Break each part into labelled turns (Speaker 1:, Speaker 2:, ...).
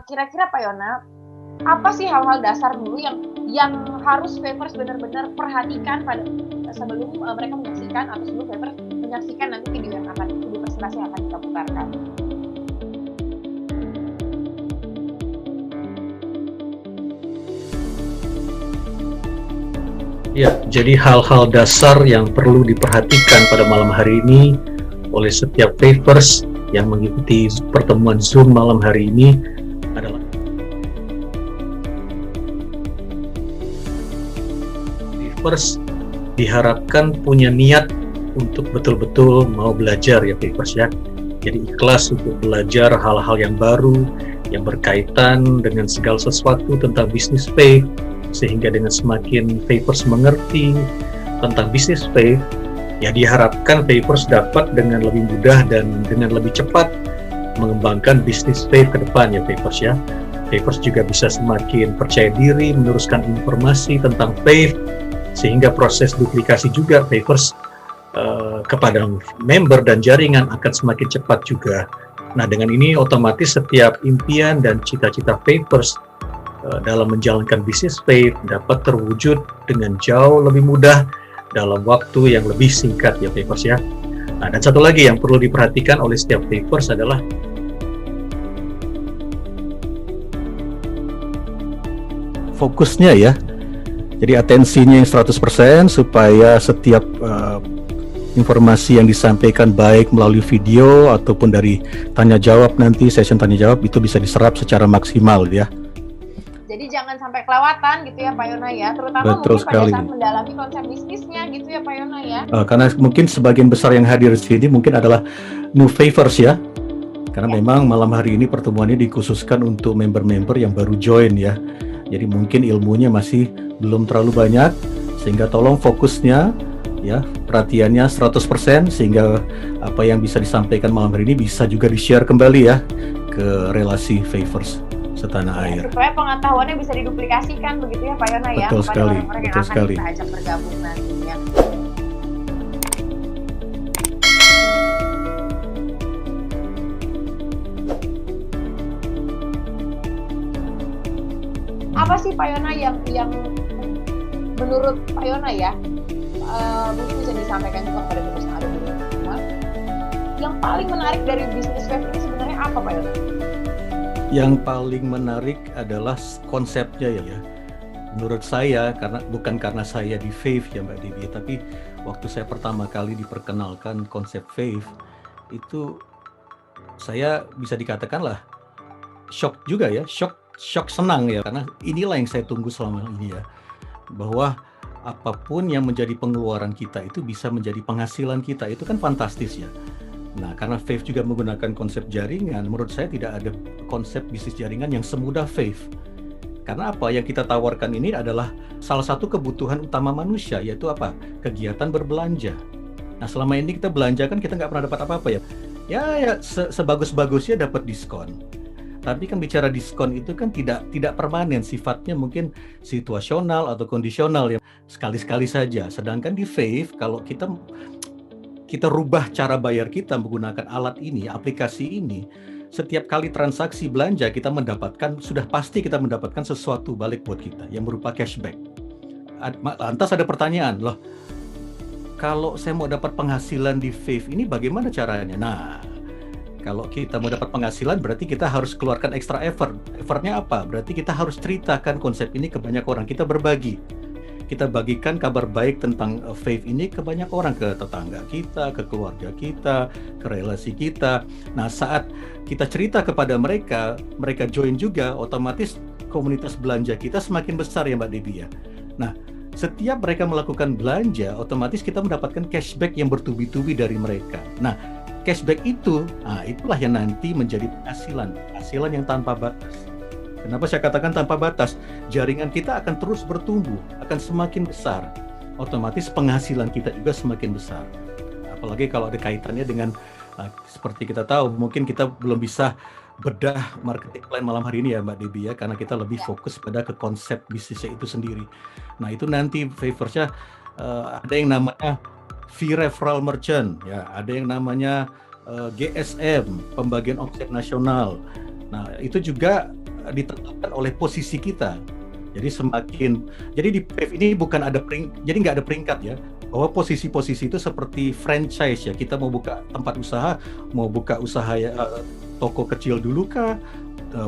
Speaker 1: Kira-kira Pak Yona, apa sih hal-hal dasar dulu yang harus Favors benar-benar perhatikan sebelum mereka menyaksikan atau sebelum Favors menyaksikan nanti video presentasi yang akan kita putarkan?
Speaker 2: Ya, jadi hal-hal dasar yang perlu diperhatikan pada malam hari ini oleh setiap Favors yang mengikuti pertemuan Zoom malam hari ini adalah Favors diharapkan punya niat untuk betul-betul mau belajar ya Favors ya. Jadi ikhlas untuk belajar hal-hal yang baru yang berkaitan dengan segala sesuatu tentang bisnis faith, sehingga dengan semakin Favors mengerti tentang bisnis faith, ya diharapkan Favors dapat dengan lebih mudah dan dengan lebih cepat mengembangkan bisnis faith ke depan ya Favors ya. Favors juga bisa semakin percaya diri meneruskan informasi tentang faith, sehingga proses duplikasi juga Favors kepada member dan jaringan akan semakin cepat juga. Nah, dengan ini otomatis setiap impian dan cita-cita Favors dalam menjalankan bisnis faith dapat terwujud dengan jauh lebih mudah dalam waktu yang lebih singkat ya Favors ya. Nah, dan satu lagi yang perlu diperhatikan oleh setiap Favors adalah
Speaker 3: fokusnya ya. Jadi atensinya yang 100% supaya setiap informasi yang disampaikan baik melalui video ataupun dari tanya jawab nanti session tanya jawab itu bisa diserap secara maksimal ya.
Speaker 1: Jadi jangan sampai kelewatan gitu ya Pak Yona ya, terutama
Speaker 3: Betul
Speaker 1: mungkin
Speaker 3: sekali.
Speaker 1: pada saat mendalami konsep bisnisnya gitu ya Pak Yona ya.
Speaker 3: Karena mungkin sebagian besar yang hadir di sini mungkin adalah new Favors ya. Karena memang malam hari ini pertemuan ini dikhususkan untuk member-member yang baru join ya. Jadi mungkin ilmunya masih belum terlalu banyak, sehingga tolong fokusnya ya, perhatiannya 100% sehingga apa yang bisa disampaikan malam hari ini bisa juga di-share kembali ya ke relasi Favors setanah air.
Speaker 1: Supaya pengetahuannya bisa diduplikasikan begitu ya Pak Yona ya,
Speaker 3: Betul
Speaker 1: kepada
Speaker 3: sekali,
Speaker 1: orang-orang yang
Speaker 3: betul
Speaker 1: akan
Speaker 3: sekali.
Speaker 1: kita ajak bergabung nantinya. Apa sih Pak Yona yang menurut Pak Yona ya, mungkin bisa disampaikan juga kepada Favors yang ada di rumah, yang paling menarik dari bisnis web ini sebenarnya apa Pak Yona?
Speaker 3: Yang paling menarik adalah konsepnya ya. Menurut saya, bukan karena saya di Faith ya Mbak Devi, tapi waktu saya pertama kali diperkenalkan konsep Faith itu saya bisa dikatakan lah shock juga ya, shock senang ya, karena inilah yang saya tunggu selama ini ya, bahwa apapun yang menjadi pengeluaran kita itu bisa menjadi penghasilan kita, itu kan fantastis ya. Nah, karena Faith juga menggunakan konsep jaringan, menurut saya tidak ada konsep bisnis jaringan yang semudah Faith. Karena apa? Yang kita tawarkan ini adalah salah satu kebutuhan utama manusia, yaitu apa? Kegiatan berbelanja. Nah, selama ini kita belanja kan kita nggak pernah dapat apa-apa ya. Ya sebagus-bagusnya dapat diskon. Tapi kan bicara diskon itu kan tidak permanen, sifatnya mungkin situasional atau kondisional ya, sekali-sekali saja. Sedangkan di Faith, kalau kita rubah cara bayar kita menggunakan alat ini, aplikasi ini, setiap kali transaksi belanja sudah pasti kita mendapatkan sesuatu balik buat kita yang berupa cashback. Lantas ada pertanyaan, loh, kalau saya mau dapat penghasilan di Faith ini bagaimana caranya? Nah, kalau kita mau dapat penghasilan berarti kita harus keluarkan extra effort. Effortnya apa? Berarti kita harus ceritakan konsep ini ke banyak orang, kita berbagi. Kita bagikan kabar baik tentang Faith ini ke banyak orang, ke tetangga kita, ke keluarga kita, ke relasi kita. Nah, saat kita cerita kepada mereka join juga, otomatis komunitas belanja kita semakin besar ya Mbak Devi ya. Nah, setiap mereka melakukan belanja, otomatis kita mendapatkan cashback yang bertubi-tubi dari mereka. Nah, cashback itu, itulah yang nanti menjadi penghasilan yang tanpa batas. Kenapa saya katakan tanpa batas? Jaringan kita akan terus bertumbuh, akan semakin besar. Otomatis penghasilan kita juga semakin besar. Apalagi kalau ada kaitannya dengan, seperti kita tahu, mungkin kita belum bisa bedah marketing plan malam hari ini ya Mbak Devi ya, karena kita lebih fokus pada ke konsep bisnisnya itu sendiri. Nah, itu nanti Favors-nya ada yang namanya fee referral merchant, ya, ada yang namanya GSM, pembagian omset nasional. Nah, itu juga ditentukan oleh posisi kita. Jadi jadi di PAVE ini bukan jadi nggak ada peringkat ya. Bahwa posisi-posisi itu seperti franchise ya. Kita mau buka tempat usaha, mau buka usaha toko kecil dulu kah?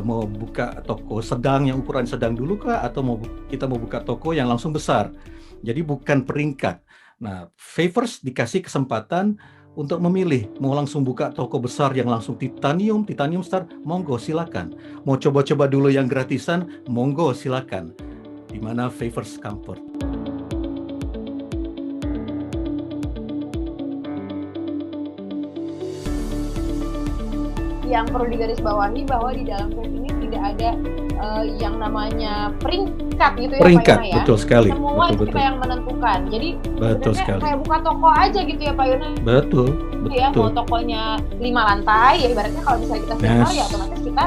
Speaker 3: Mau buka toko sedang yang ukuran sedang dulu kah? Atau kita mau buka toko yang langsung besar? Jadi bukan peringkat. Nah, Favors dikasih kesempatan untuk memilih, mau langsung buka toko besar yang langsung titanium star, monggo silakan. Mau coba-coba dulu yang gratisan, monggo silakan. Di mana Favors Comfort.
Speaker 1: Yang perlu digarisbawahi bahwa di dalam PAVE ini tidak ada yang namanya peringkat gitu ya
Speaker 3: peringkat,
Speaker 1: Pak Yona ya.
Speaker 3: Betul sekali.
Speaker 1: Semua itu kita yang menentukan. Jadi sebenarnya kayak buka toko aja gitu ya Pak Yona.
Speaker 3: Betul.
Speaker 1: Ya, mau tokonya 5 lantai, ya ibaratnya kalau misalnya kita vendor ya otomatis kita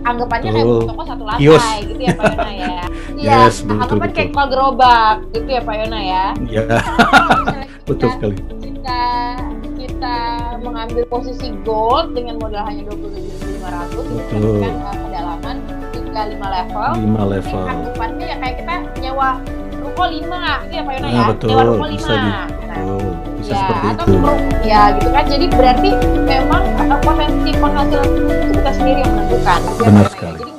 Speaker 1: anggapannya kayak toko 1 lantai gitu ya Pak Yona ya. Iya, anggapan kayak kepal gerobak gitu ya Pak Yona ya.
Speaker 3: Iya. Betul sekali.
Speaker 1: Kita mengambil posisi gold dengan modal hanya 27.500 dengan kedalaman hingga 5 level.
Speaker 3: 5 level.
Speaker 1: Anggapannya ya kayak kita nyewa ruko 5 gitu ya Pak Yona ya.
Speaker 3: Betul.
Speaker 1: Nyewa ruko 5.
Speaker 3: Bisa
Speaker 1: Ya,
Speaker 3: seperti
Speaker 1: atau
Speaker 3: itu.
Speaker 1: Ya gitu kan. Jadi berarti memang potensi penghasilan itu kita sendiri yang menentukan.
Speaker 3: Benar sekali.
Speaker 1: Jadi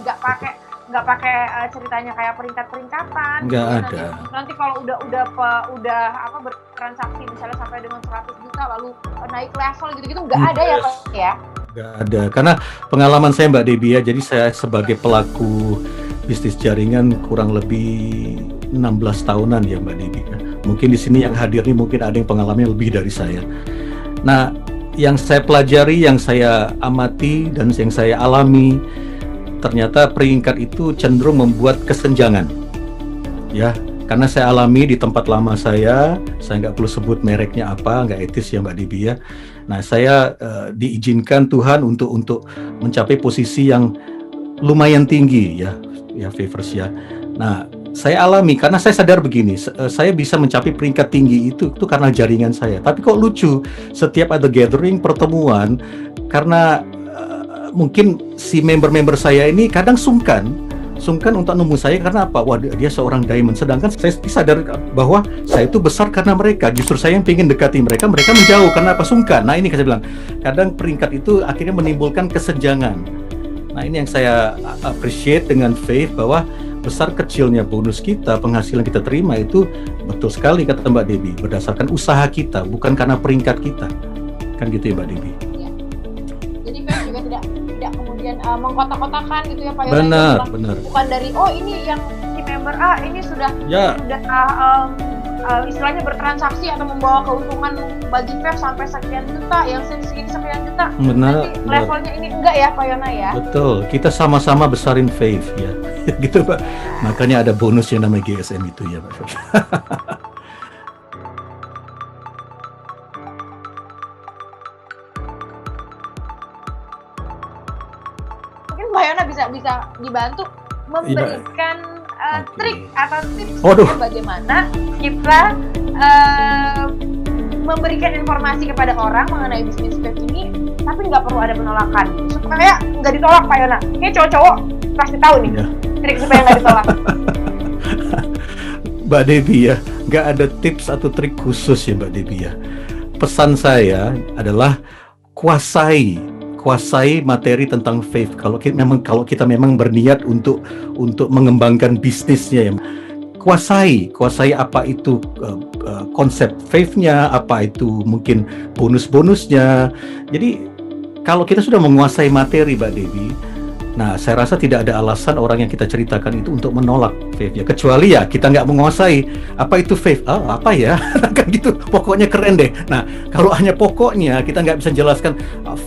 Speaker 1: nggak pakai ceritanya kayak peringkat-peringkatan.
Speaker 3: Nggak ada.
Speaker 1: Nanti kalau udah bertransaksi misalnya sampai dengan 100 juta lalu naik level gitu-gitu nggak ada ya Pak ya.
Speaker 3: Nggak ada. Karena pengalaman saya Mbak Debbie ya, jadi saya sebagai pelaku bisnis jaringan kurang lebih 16 tahunan ya Mbak Debbie. Mungkin di sini yang hadir nih mungkin ada yang pengalamannya lebih dari saya. Nah, yang saya pelajari, yang saya amati dan yang saya alami, ternyata peringkat itu cenderung membuat kesenjangan. Ya, karena saya alami di tempat lama saya nggak perlu sebut mereknya apa, nggak etis ya Mbak Debbie ya. Nah, saya diizinkan Tuhan untuk mencapai posisi yang lumayan tinggi ya Favors ya. Nah, saya alami karena saya sadar begini, saya bisa mencapai peringkat tinggi itu karena jaringan saya. Tapi kok lucu, setiap ada gathering, pertemuan, karena mungkin si member-member saya ini kadang sungkan untuk nemu saya karena apa? Wah, dia seorang diamond. Sedangkan saya sadar bahwa saya itu besar karena mereka. Justru saya yang pengen dekati mereka menjauh karena apa? Sungkan. Nah, ini saya bilang, kadang peringkat itu akhirnya menimbulkan kesenjangan. Nah, ini yang saya appreciate dengan Faith, bahwa besar kecilnya bonus kita, penghasilan kita terima itu betul sekali kata Mbak Debbie, berdasarkan usaha kita, bukan karena peringkat kita. Kan gitu ya Mbak Debbie. Ya.
Speaker 1: Jadi kan juga tidak kemudian mengkotak-kotakan gitu ya Pak Yona.
Speaker 3: Benar.
Speaker 1: Bukan dari ini yang si member A ini sudah istilahnya bertransaksi atau membawa keuntungan bagi PAVE sampai sekian juta, yang segini sekian juta.
Speaker 3: Benar.
Speaker 1: Nanti levelnya ini enggak ya Pak Yona ya.
Speaker 3: Betul. Kita sama-sama besarin Faith ya. Gitu Pak. Makanya ada bonus yang namanya GSM itu ya Pak.
Speaker 1: Mungkin Mbak Yona bisa dibantu memberikan trik atau tips bagaimana kita memberikan informasi kepada orang mengenai bisnis PAVE ini, tapi nggak perlu ada penolakan supaya nggak ditolak Pak Yona. Ini cowok-cowok pasti tahu nih trik supaya nggak ditolak.
Speaker 3: Mbak Debbie ya, nggak ada tips atau trik khusus ya Mbak Debbie ya. Pesan saya adalah kuasai materi tentang faith. Kalau kita memang berniat untuk mengembangkan bisnisnya ya, kuasai apa itu konsep faith-nya, apa itu mungkin bonus-bonusnya. Jadi kalau kita sudah menguasai materi Mbak Debbie, nah saya rasa tidak ada alasan orang yang kita ceritakan itu untuk menolak faith ya, kecuali ya kita nggak menguasai apa itu faith, apa ya kan gitu, pokoknya keren deh. Nah kalau hanya pokoknya kita nggak bisa jelaskan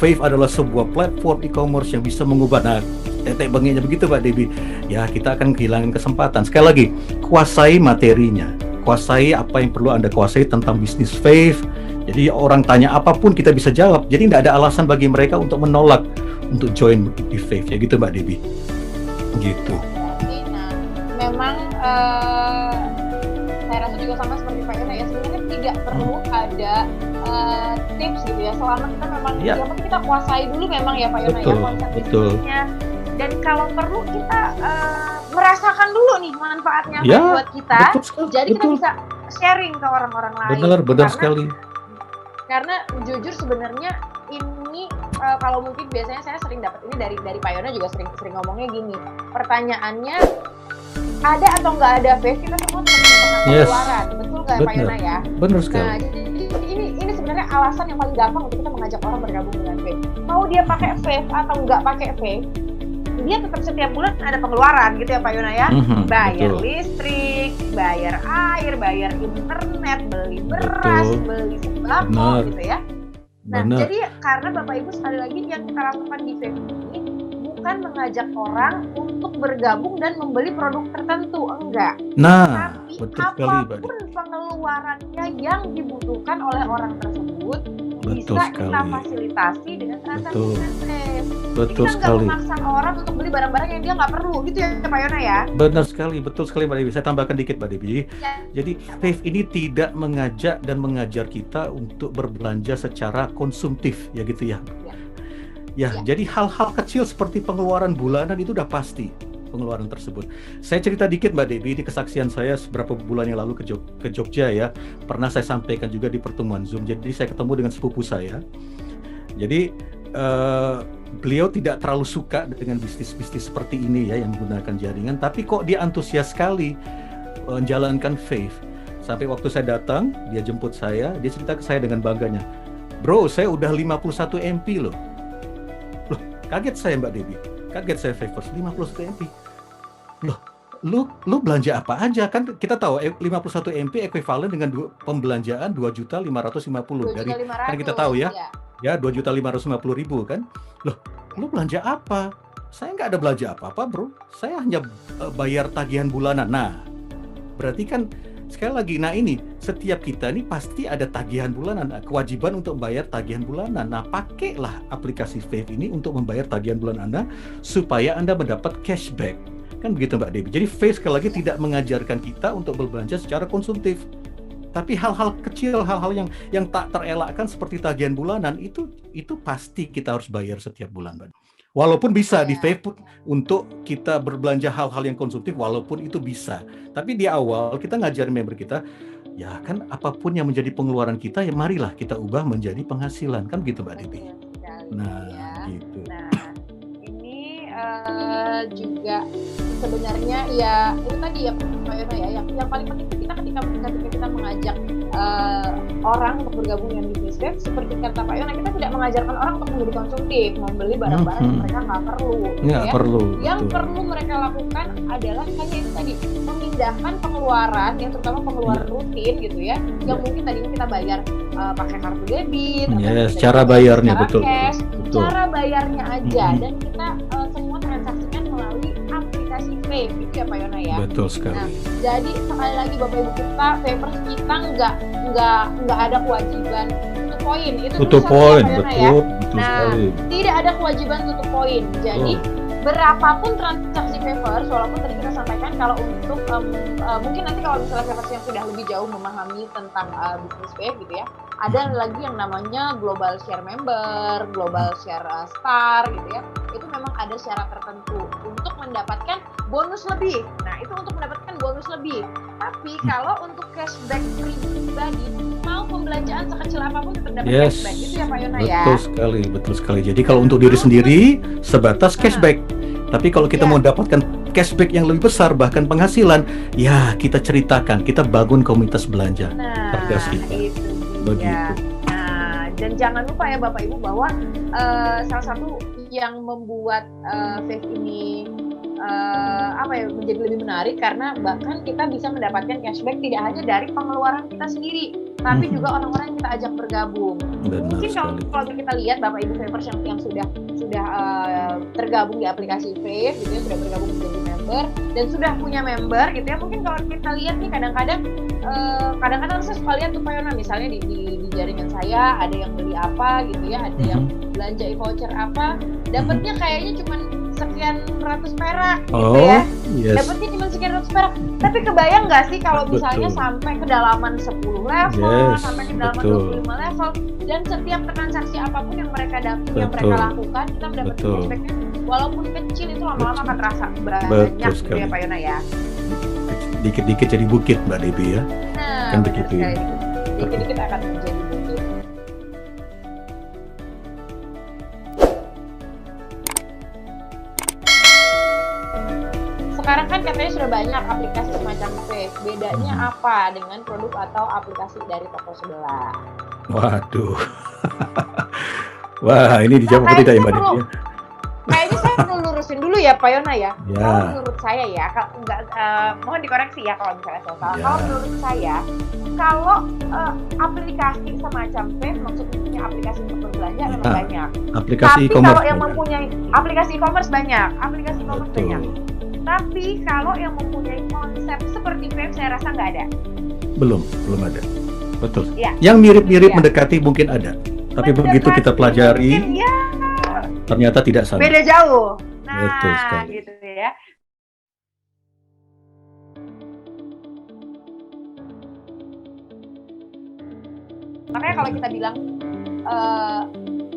Speaker 3: faith adalah sebuah platform e-commerce yang bisa mengubah, nah tetek bengeknya begitu Mbak Debbie ya, kita akan kehilangan kesempatan. Sekali lagi, kuasai materinya, kuasai apa yang perlu Anda kuasai tentang bisnis faith. Jadi orang tanya apapun kita bisa jawab, jadi tidak ada alasan bagi mereka untuk menolak untuk join di faith ya gitu Mbak Debbie. Gitu.
Speaker 1: Nah, memang saya rasa juga sama seperti Pak Yona ya, sebenarnya tidak perlu ada tips gitu ya, selama kita memang yang penting kita kuasai dulu memang ya Pak Yona ya konsep bisnisnya, dan kalau perlu kita merasakan dulu nih manfaatnya apa
Speaker 3: Ya,
Speaker 1: buat kita,
Speaker 3: betul sekali,
Speaker 1: jadi kita
Speaker 3: betul.
Speaker 1: bisa sharing ke orang-orang lain.
Speaker 3: Benar sekali.
Speaker 1: Karena jujur sebenarnya ini kalau mungkin biasanya saya sering dapat ini dari Pak Yona juga sering ngomongnya gini. Pertanyaannya ada atau nggak ada vape, kita semua tetap punya pengeluaran, betul nggak Pak Yona ya?
Speaker 3: Benar sekali.
Speaker 1: Nah, jadi ini sebenarnya alasan yang paling gampang untuk kita mengajak orang bergabung dengan vape. Mau dia pakai vape atau nggak pakai vape, dia tetap setiap bulan ada pengeluaran gitu ya Pak Yona ya. Bayar
Speaker 3: betul.
Speaker 1: listrik, bayar air, bayar internet, beli beras,
Speaker 3: Betul.
Speaker 1: beli sembako
Speaker 3: Benar.
Speaker 1: gitu ya. Nah,
Speaker 3: Benar.
Speaker 1: jadi karena Bapak Ibu sekali lagi yang kita lakukan di vape ini bukan mengajak orang untuk bergabung dan membeli produk tertentu, enggak.
Speaker 3: Nah,
Speaker 1: Tapi
Speaker 3: betul sekali, Mbak
Speaker 1: apapun pengeluarannya yang dibutuhkan oleh orang tersebut
Speaker 3: Betul
Speaker 1: bisa kita
Speaker 3: sekali.
Speaker 1: fasilitasi dengan transaksi
Speaker 3: Betul.
Speaker 1: dengan vape.
Speaker 3: Betul
Speaker 1: Kita nggak
Speaker 3: sekali.
Speaker 1: memaksa orang untuk beli barang-barang yang dia nggak perlu, gitu ya Pak Yona ya?
Speaker 3: Benar sekali, betul sekali Mbak Dewi. Saya tambahkan dikit Mbak Dewi. Jadi vape ini tidak mengajak dan mengajar kita untuk berbelanja secara konsumtif, ya gitu ya. Ya, jadi hal-hal kecil seperti pengeluaran bulanan itu udah pasti pengeluaran tersebut. Saya cerita dikit Mbak Dewi, di kesaksian saya beberapa bulan yang lalu ke Jogja ya. Pernah saya sampaikan juga di pertemuan Zoom. Jadi saya ketemu dengan sepupu saya. Jadi beliau tidak terlalu suka dengan bisnis-bisnis seperti ini ya, yang menggunakan jaringan, tapi kok dia antusias sekali menjalankan vape. Sampai waktu saya datang, dia jemput saya, dia cerita ke saya dengan bangganya, "Bro, saya udah 51 MP loh." Loh, kaget saya Mbak Dewi. Kaget saya vapers, 51 MP. Loh, lu belanja apa aja? Kan kita tahu 51 MP ekuivalen dengan pembelanjaan 2.550.000 dari kan kita tahu ya. Ya, 2.550.000 kan. Loh, lu belanja apa? Saya nggak ada belanja apa-apa bro. Saya hanya bayar tagihan bulanan. Nah, berarti kan sekali lagi, nah ini setiap kita ini pasti ada tagihan bulanan, kewajiban untuk bayar tagihan bulanan. Nah, pakailah aplikasi vape ini untuk membayar tagihan bulanan Anda supaya Anda mendapat cashback. Kan begitu Mbak Dewi. Jadi vape sekali lagi tidak mengajarkan kita untuk berbelanja secara konsumtif. Tapi hal-hal kecil, hal-hal yang tak terelakkan seperti tagihan bulanan itu pasti kita harus bayar setiap bulan, Mbak. Walaupun bisa di vape untuk kita berbelanja hal-hal yang konsumtif, walaupun itu bisa. Tapi di awal kita ngajarin member kita, ya kan apapun yang menjadi pengeluaran kita, ya marilah kita ubah menjadi penghasilan, kan gitu Mbak Dewi. Nah, gitu.
Speaker 1: Nah, ini juga sebenarnya ya itu tadi ya Pak Yona ya, yang paling penting kita ketika kita mengajak orang untuk bergabung dengan bisnis vape, seperti kata Pak Yona, kita tidak mengajarkan orang untuk menjadi konsumtif, membeli barang-barang yang mereka nggak perlu.
Speaker 3: Nggak perlu.
Speaker 1: Yang perlu mereka lakukan adalah hanya itu tadi, memindahkan pengeluaran, yang terutama pengeluaran rutin gitu ya, yang mungkin tadinya kita bayar pakai kartu debit,
Speaker 3: cara bayarnya betul.
Speaker 1: Cash, cara bayarnya aja, dan kita semua transaksikan melalui aplikasi vape, gitu ya Pak Yona ya.
Speaker 3: Betul sekali.
Speaker 1: Nah, jadi sekali lagi Bapak Ibu kita, vapers kita nggak ada kewajiban tutup poin. Itu
Speaker 3: tutup poin, betul sekali.
Speaker 1: Tidak ada kewajiban tutup poin. Jadi berapapun transaksi vapers, walaupun tadi kita sampaikan kalau untuk mungkin nanti kalau misalnya vapers yang sudah lebih jauh memahami tentang bisnis vape gitu ya, ada lagi yang namanya global share member, global share star gitu ya. Itu memang ada syarat tertentu untuk mendapatkan bonus lebih. Nah, itu untuk mendapatkan bonus lebih. Tapi kalau untuk cashback pribadi, mau pembelanjaan sekecil apapun tetap dapat cashback. Itu ya Pak Yona ya.
Speaker 3: Betul sekali. Jadi kalau untuk diri sendiri sebatas cashback. Tapi kalau kita mau dapatkan cashback yang lebih besar, bahkan penghasilan, ya kita ceritakan, kita bangun komunitas belanja.
Speaker 1: Nah, itu
Speaker 3: begitu.
Speaker 1: Nah, dan jangan lupa ya Bapak Ibu bahwa salah satu yang membuat vape ini menjadi lebih menarik karena bahkan kita bisa mendapatkan cashback tidak hanya dari pengeluaran kita sendiri, tapi juga orang-orang yang kita ajak bergabung. Mungkin kalau kita lihat Bapak Ibu vapers yang sudah tergabung di aplikasi vape gitu ya, sudah bergabung menjadi member dan sudah punya member gitu ya, mungkin kalau kita lihat nih kadang-kadang saya suka lihat tuh Pak Yona, misalnya di jaringan saya ada yang beli apa gitu ya, ada yang belanja e-voucher apa, dapatnya kayaknya cuma sekian ratus perak gitu ya. Dapatnya cuma sekian ratus perak. Tapi kebayang nggak sih kalau misalnya sampai kedalaman 10 level, sampai kedalaman 25 level, dan setiap transaksi apapun yang mereka lakukan, kita mendapatkan cashbacknya walaupun kecil itu lama-lama akan terasa banyak
Speaker 3: Betul
Speaker 1: gitu
Speaker 3: sekali.
Speaker 1: ya Pak Yona ya.
Speaker 3: Dikit-dikit jadi bukit Mbak Debbie ya.
Speaker 1: Nah,
Speaker 3: Kan
Speaker 1: benar
Speaker 3: begitu ya.
Speaker 1: sekali. Dikit-dikit akan menjadi bukit. Sekarang kan katanya sudah banyak aplikasi semacam Wave. Bedanya apa dengan produk atau aplikasi dari toko sebelah?
Speaker 3: Waduh. Wah, ini dijawab apa tidak ya Mbak Debbie?
Speaker 1: Kayaknya saya perlu lurusin dulu ya Pak Yona ya.
Speaker 3: Ya.
Speaker 1: Kalau menurut saya ya, mohon dikoreksi ya kalau misalnya saya salah.
Speaker 3: Ya.
Speaker 1: Kalau menurut saya, kalau aplikasi semacam Wave, maksudnya aplikasi untuk berbelanja memang
Speaker 3: Ya.
Speaker 1: banyak.
Speaker 3: Aplikasi
Speaker 1: Tapi
Speaker 3: e-commerce.
Speaker 1: kalau yang
Speaker 3: banyak.
Speaker 1: mempunyai aplikasi e-commerce banyak, aplikasi e-commerce
Speaker 3: Betul.
Speaker 1: banyak. Tapi kalau yang mempunyai konsep seperti Wave, saya rasa nggak ada.
Speaker 3: Belum ada. Betul.
Speaker 1: Ya.
Speaker 3: Yang mirip-mirip
Speaker 1: Ya.
Speaker 3: mendekati mungkin ada. Tapi begitu kita pelajari,
Speaker 1: Mungkin ya
Speaker 3: ternyata tidak sama.
Speaker 1: beda jauh. Nah,
Speaker 3: Betul sekali.
Speaker 1: gitu ya. Makanya kalau kita bilang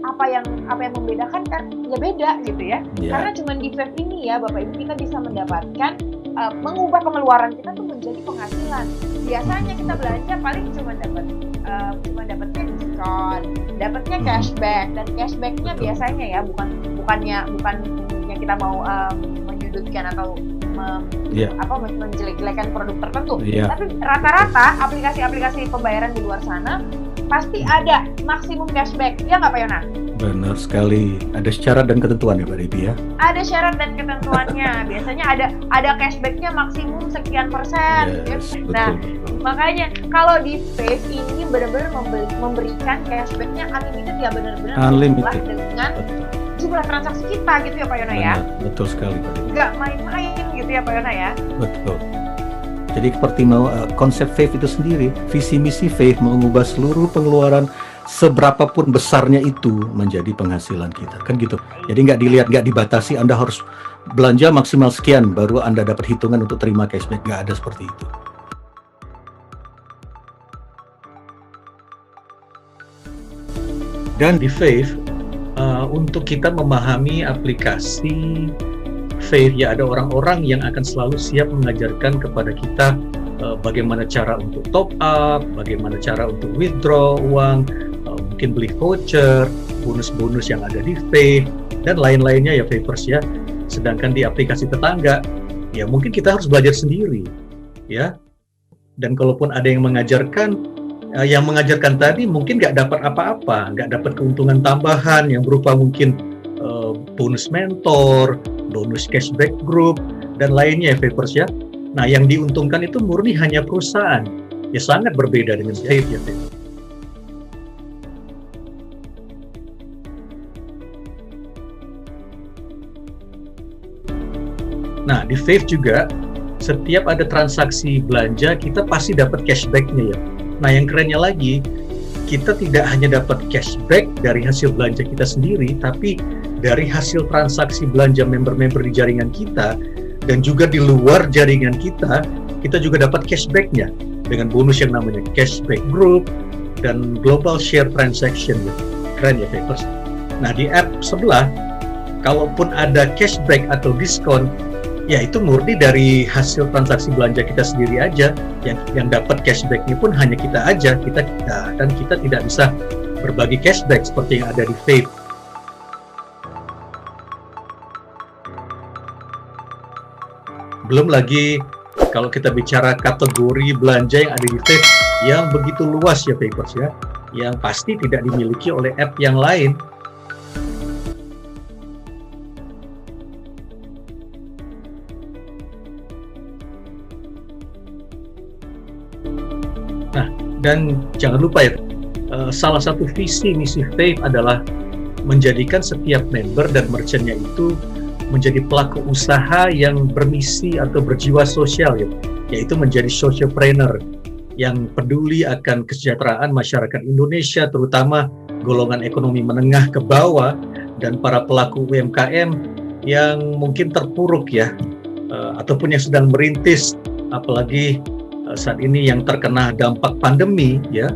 Speaker 1: apa yang membedakan kan ya beda gitu ya.
Speaker 3: Ya.
Speaker 1: Karena cuma di Wave ini ya Bapak Ibu kita bisa mendapatkan mengubah pengeluaran kita tuh menjadi penghasilan. Biasanya kita belanja paling cuma dapatnya diskon, dapatnya cashback, dan cashbacknya
Speaker 3: Betul.
Speaker 1: biasanya ya bukannya kita mau menyudutkan atau menjelek-jelekan produk tertentu.
Speaker 3: Iya.
Speaker 1: Tapi rata-rata aplikasi-aplikasi pembayaran di luar sana pasti ada maksimum cashback, ya nggak Pak Yona?
Speaker 3: Benar sekali. Ada syarat dan ketentuan ya Mbak Debbie ya.
Speaker 1: Ada syarat dan ketentuannya. Biasanya ada cashbacknya maksimum sekian persen.
Speaker 3: Yes,
Speaker 1: gitu.
Speaker 3: betul,
Speaker 1: Nah,
Speaker 3: betul.
Speaker 1: makanya kalau di Wave ini benar-benar memberikan cashbacknya unlimited ya, benar-benar
Speaker 3: Unlimited.
Speaker 1: berjumlah dengan
Speaker 3: Betul.
Speaker 1: jumlah transaksi kita gitu ya Pak Yona ya.
Speaker 3: Benar, betul sekali Mbak Debbie.
Speaker 1: Nggak main-main gitu ya Pak Yona ya.
Speaker 3: Betul. Jadi seperti konsep Wave itu sendiri, visi misi Wave mengubah seluruh pengeluaran seberapapun besarnya itu menjadi penghasilan kita, kan gitu. Jadi nggak dibatasi, Anda harus belanja maksimal sekian baru Anda dapat hitungan untuk terima cashback, nggak ada seperti itu.
Speaker 2: Dan di Wave, untuk kita memahami aplikasi Wave, ya ada orang-orang yang akan selalu siap mengajarkan kepada kita bagaimana cara untuk top up, bagaimana cara untuk withdraw uang, mungkin beli voucher, bonus-bonus yang ada di Wave, dan lain-lainnya ya Wavers ya. Sedangkan di aplikasi tetangga, ya mungkin kita harus belajar sendiri, ya. Dan kalaupun ada yang mengajarkan tadi mungkin nggak dapat apa-apa, nggak dapat keuntungan tambahan yang berupa mungkin bonus mentor, bonus cashback group, dan lainnya ya Vapers ya. Nah yang diuntungkan itu murni hanya perusahaan, ya sangat berbeda dengan Wave ya Vapers. Nah di Wave juga setiap ada transaksi belanja kita pasti dapat cashback-nya ya. Nah yang kerennya lagi, kita tidak hanya dapat cashback dari hasil belanja kita sendiri, tapi dari hasil transaksi belanja member-member di jaringan kita, dan juga di luar jaringan kita juga dapat cashback-nya dengan bonus yang namanya cashback group dan global share transaction. Keren ya Vapers. Nah di app sebelah, kalaupun ada cashback atau diskon, ya itu murni dari hasil transaksi belanja kita sendiri aja, yang dapat cashbacknya pun hanya kita aja, dan kita tidak bisa berbagi cashback seperti yang ada di Wave. Belum lagi kalau kita bicara kategori belanja yang ada di Wave yang begitu luas ya Vapers ya, yang pasti tidak dimiliki oleh app yang lain. Dan jangan lupa ya, salah satu visi misi Wave adalah menjadikan setiap member dan merchantnya itu menjadi pelaku usaha yang bermisi atau berjiwa sosial ya, yaitu menjadi socialpreneur yang peduli akan kesejahteraan masyarakat Indonesia, terutama golongan ekonomi menengah ke bawah dan para pelaku UMKM yang mungkin terpuruk ya, ataupun yang sedang merintis, apalagi saat ini yang terkena dampak pandemi ya,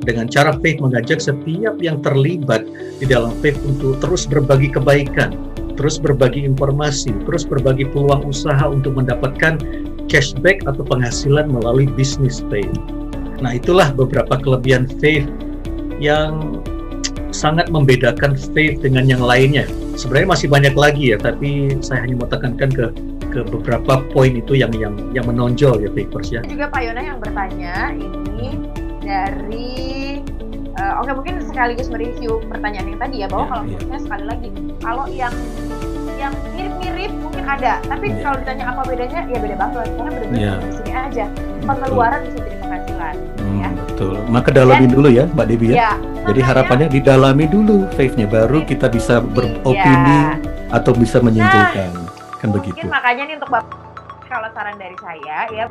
Speaker 2: dengan cara Wave mengajak setiap yang terlibat di dalam Wave untuk terus berbagi kebaikan terus berbagi informasi, terus berbagi peluang usaha untuk mendapatkan cashback atau penghasilan melalui bisnis pay. Nah, itulah beberapa kelebihan Fave yang sangat membedakan Fave dengan yang lainnya. Sebenarnya masih banyak lagi ya, tapi saya hanya mau tekankan ke beberapa poin itu yang menonjol ya Favers ya.
Speaker 1: Juga Pak Yona yang bertanya ini dari oke, mungkin sekaligus mereview pertanyaan yang tadi ya, bahwa kalau menurutnya sekali lagi, kalau yang mirip-mirip mungkin ada, tapi kalau ditanya apa bedanya, ya beda banget, karena benar-benar di sini aja pengeluaran bisa jadi penghasilan. Ya.
Speaker 3: Betul. Maka dalami dulu ya Mbak Debbie ya. Jadi harapannya didalami dulu Fave-nya, baru kita bisa beropini atau bisa menyimpulkan, kan begitu.
Speaker 1: Mungkin makanya nih untuk Bapak, kalau saran dari saya ya,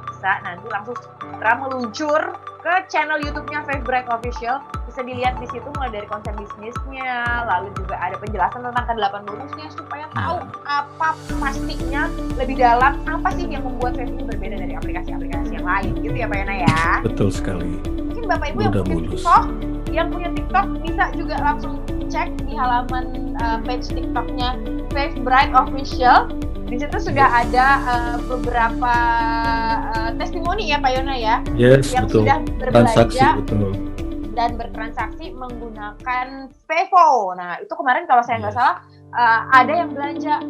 Speaker 1: bisa nanti langsung meluncur ke channel YouTube-nya Fave Bright Official. Bisa dilihat di situ mulai dari konsep bisnisnya, lalu juga ada penjelasan tentang ke-8 bonusnya supaya tahu apa pastinya lebih dalam apa sih yang membuat Fave ini berbeda dari aplikasi-aplikasi yang lain gitu ya Pak Yona ya.
Speaker 3: Betul sekali.
Speaker 1: Mungkin Bapak Ibu yang punya TikTok bisa juga langsung cek di halaman page TikToknya Fave Bright Official. Di situ sudah ada beberapa testimoni ya Pak Yona ya, yang
Speaker 3: betul.
Speaker 1: Sudah berbelanja
Speaker 3: betul.
Speaker 1: Dan bertransaksi menggunakan Vevo. Nah itu kemarin kalau saya nggak salah ada yang belanja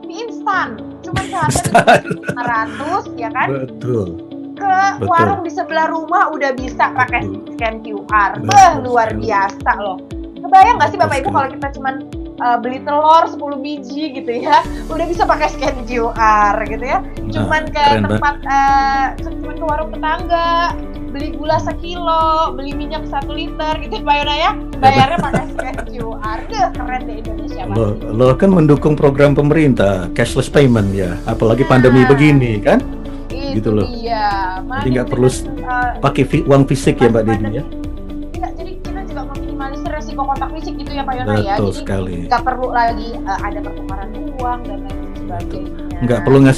Speaker 1: mie instan, cuma seharga 500 ya kan?
Speaker 3: Betul.
Speaker 1: Ke warung di sebelah rumah udah bisa pakai scan QR. Luar biasa loh. Kebayang nggak sih Bapak Ibu kalau kita cuman beli telur 10 biji gitu ya, udah bisa pakai scan QR gitu ya. Cuman ke tempat cuman ke warung tetangga, beli gula 1 kilo, beli minyak 1 liter gitu Pak Yona ya, bayarnya pakai scan QR. Keren deh Indonesia.
Speaker 3: Lo kan mendukung program pemerintah cashless payment ya, apalagi pandemi begini kan? Gitu loh.
Speaker 1: Iya.
Speaker 3: Jadi nggak perlu pakai uang fisik ya Mbak Debbie ya.
Speaker 1: Jadi kita juga meminimalisir resiko kontak fisik gitu ya Pak Yona ya.
Speaker 3: Betul
Speaker 1: Jadi
Speaker 3: sekali.
Speaker 1: nggak perlu lagi ada pertukaran uang dan lain sebagainya.
Speaker 3: Nggak perlu ngasih